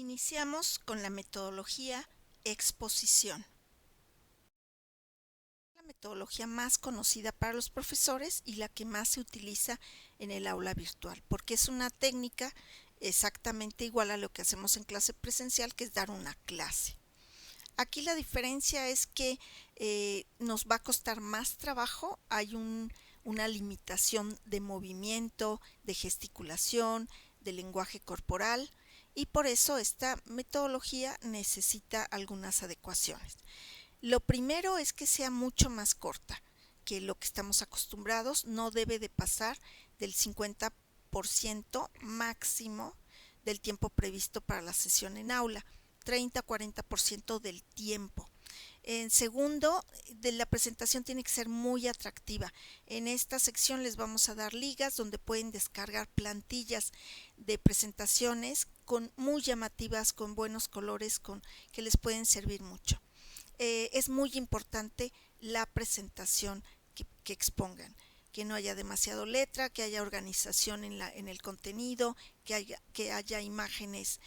Iniciamos con la metodología exposición. La metodología más conocida para los profesores y la que más se utiliza en el aula virtual, porque es una técnica exactamente igual a lo que hacemos en clase presencial, que es dar una clase. Aquí la diferencia es que nos va a costar más trabajo, hay una limitación de movimiento, de gesticulación, de lenguaje corporal, y por eso esta metodología necesita algunas adecuaciones. Lo primero es que sea mucho más corta que lo que estamos acostumbrados, no debe de pasar del 50% máximo del tiempo previsto para la sesión en aula, 30-40% del tiempo. En segundo, la presentación tiene que ser muy atractiva. En esta sección les vamos a dar ligas donde pueden descargar plantillas de presentaciones muy llamativas, con buenos colores, que les pueden servir mucho. Es muy importante la presentación que expongan, que no haya demasiado letra, que haya organización en el contenido, que haya imágenes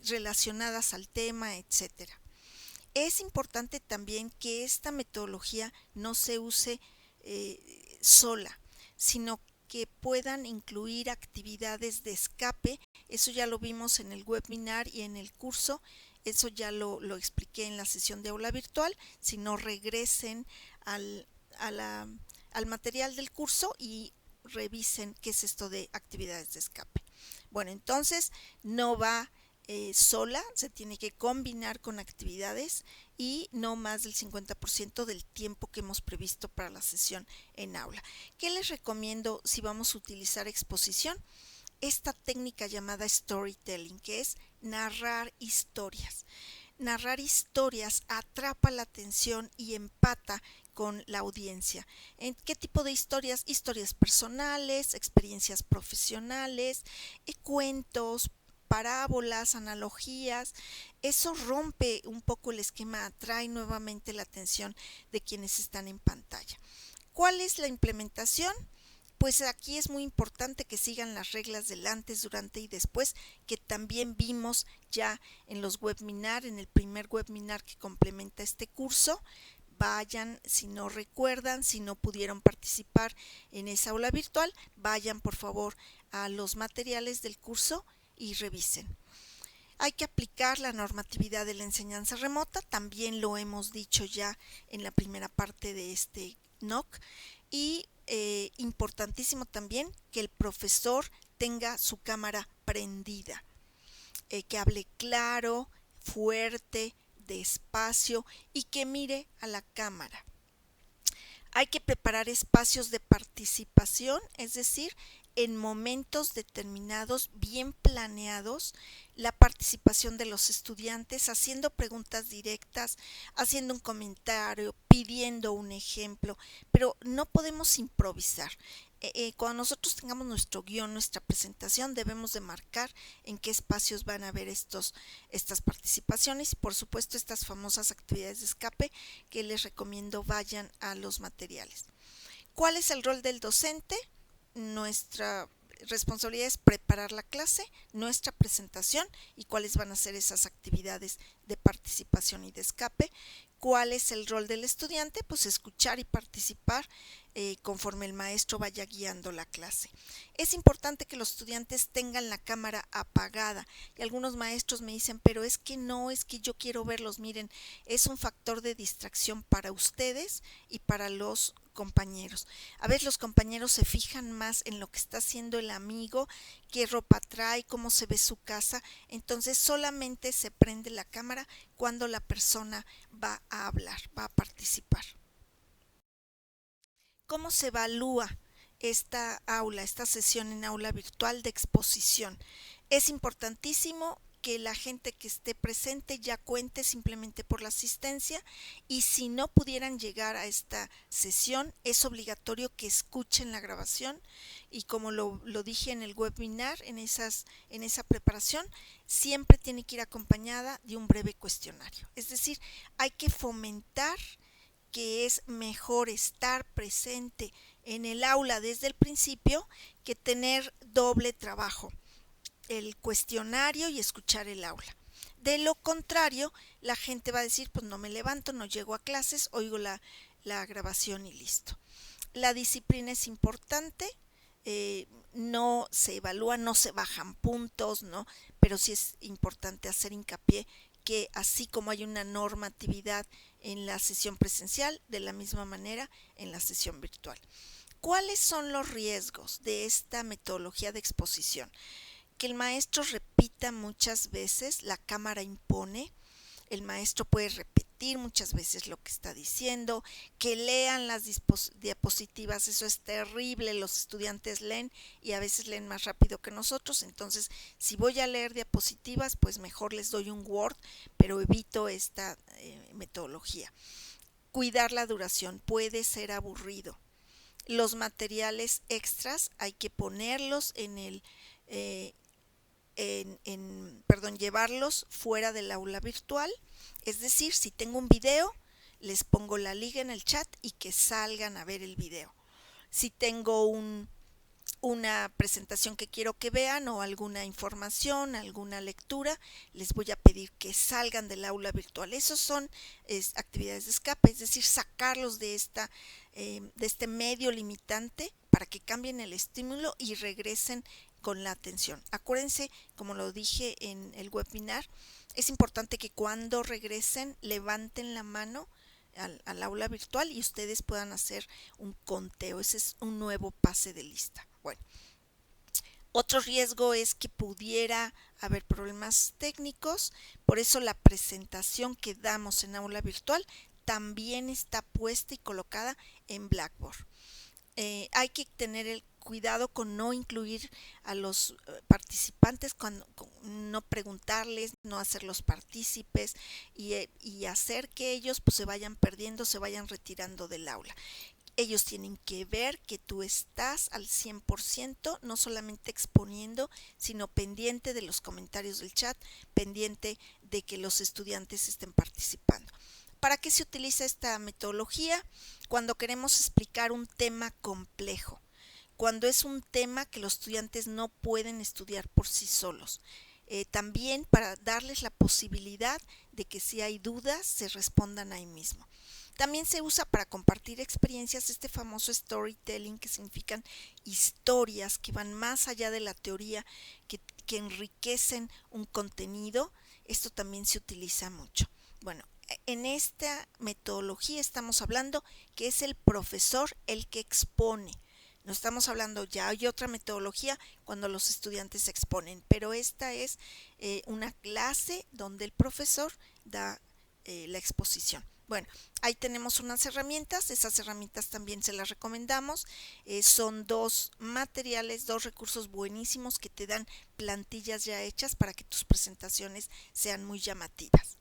relacionadas al tema, etcétera. Es importante también que esta metodología no se use sola, sino que puedan incluir actividades de escape. Eso ya lo vimos en el webinar y en el curso, eso ya lo expliqué en la sesión de aula virtual. Si no, regresen al material del curso y revisen qué es esto de actividades de escape. Bueno, entonces no va sola, se tiene que combinar con actividades y no más del 50% del tiempo que hemos previsto para la sesión en aula. ¿Qué les recomiendo si vamos a utilizar exposición? Esta técnica llamada storytelling, que es narrar historias. Narrar historias atrapa la atención y empata con la audiencia. ¿En qué tipo de historias? Historias personales, experiencias profesionales, cuentos, parábolas, analogías. Eso rompe un poco el esquema, atrae nuevamente la atención de quienes están en pantalla. ¿Cuál es la implementación? Pues aquí es muy importante que sigan las reglas del antes, durante y después, que también vimos ya en los webinars, en el primer webinar que complementa este curso. Vayan, si no recuerdan, si no pudieron participar en esa aula virtual, vayan por favor a los materiales del curso y revisen. Hay que aplicar la normatividad de la enseñanza remota, también lo hemos dicho ya en la primera parte de este NOC, y importantísimo también que el profesor tenga su cámara prendida, que hable claro, fuerte, despacio y que mire a la cámara. Hay que preparar espacios de participación, es decir, en momentos determinados, bien planeados, la participación de los estudiantes, haciendo preguntas directas, haciendo un comentario, pidiendo un ejemplo, pero no podemos improvisar. Cuando nosotros tengamos nuestro guión, nuestra presentación, debemos de marcar en qué espacios van a haber estas participaciones y por supuesto estas famosas actividades de escape que les recomiendo vayan a los materiales. ¿Cuál es el rol del docente? Nuestra responsabilidad es preparar la clase, nuestra presentación y cuáles van a ser esas actividades de participación y de escape. ¿Cuál es el rol del estudiante? Pues escuchar y participar conforme el maestro vaya guiando la clase. Es importante que los estudiantes tengan la cámara apagada y algunos maestros me dicen, pero es que no, es que yo quiero verlos. Miren, es un factor de distracción para ustedes y para los compañeros. A veces los compañeros se fijan más en lo que está haciendo el amigo, qué ropa trae, cómo se ve su casa, entonces solamente se prende la cámara cuando la persona va a hablar, va a participar. ¿Cómo se evalúa esta sesión en aula virtual de exposición? Es importantísimo que la gente que esté presente ya cuente simplemente por la asistencia, y si no pudieran llegar a esta sesión es obligatorio que escuchen la grabación, y como lo dije en el webinar, en esa preparación siempre tiene que ir acompañada de un breve cuestionario. Es decir, hay que fomentar que es mejor estar presente en el aula desde el principio que tener doble trabajo, el cuestionario y escuchar el aula. De lo contrario, la gente va a decir, pues no me levanto, no llego a clases, oigo la grabación y listo. La disciplina es importante, no se evalúa, no se bajan puntos, ¿no? Pero sí es importante hacer hincapié que así como hay una normatividad en la sesión presencial, de la misma manera en la sesión virtual. ¿Cuáles son los riesgos de esta metodología de exposición? Que el maestro repita muchas veces, la cámara impone, el maestro puede repetir muchas veces lo que está diciendo, que lean las diapositivas, eso es terrible, los estudiantes leen y a veces leen más rápido que nosotros, entonces si voy a leer diapositivas, pues mejor les doy un Word, pero evito esta metodología. Cuidar la duración, puede ser aburrido. Los materiales extras hay que ponerlos en el... llevarlos fuera del aula virtual, es decir, si tengo un video, les pongo la liga en el chat y que salgan a ver el video. Si tengo una presentación que quiero que vean o alguna información, alguna lectura, les voy a pedir que salgan del aula virtual. Esos son actividades de escape, es decir, sacarlos de este medio limitante para que cambien el estímulo y regresen con la atención. Acuérdense, como lo dije en el webinar, es importante que cuando regresen levanten la mano al aula virtual y ustedes puedan hacer un conteo. Ese es un nuevo pase de lista. Bueno, otro riesgo es que pudiera haber problemas técnicos, por eso la presentación que damos en aula virtual también está puesta y colocada en Blackboard. Hay que tener el cuidado con no incluir a los participantes, con no preguntarles, no hacerlos partícipes y hacer que ellos pues, se vayan perdiendo, se vayan retirando del aula. Ellos tienen que ver que tú estás al 100%, no solamente exponiendo, sino pendiente de los comentarios del chat, pendiente de que los estudiantes estén participando. ¿Para qué se utiliza esta metodología? Cuando queremos explicar un tema complejo, cuando es un tema que los estudiantes no pueden estudiar por sí solos. También para darles la posibilidad de que si hay dudas se respondan ahí mismo. También se usa para compartir experiencias, este famoso storytelling, que significan historias que van más allá de la teoría, que enriquecen un contenido. Esto también se utiliza mucho. Bueno, en esta metodología estamos hablando que es el profesor el que expone. No estamos hablando, ya hay otra metodología cuando los estudiantes se exponen, pero esta es una clase donde el profesor da la exposición. Bueno, ahí tenemos unas herramientas, esas herramientas también se las recomendamos, son dos materiales, dos recursos buenísimos que te dan plantillas ya hechas para que tus presentaciones sean muy llamativas.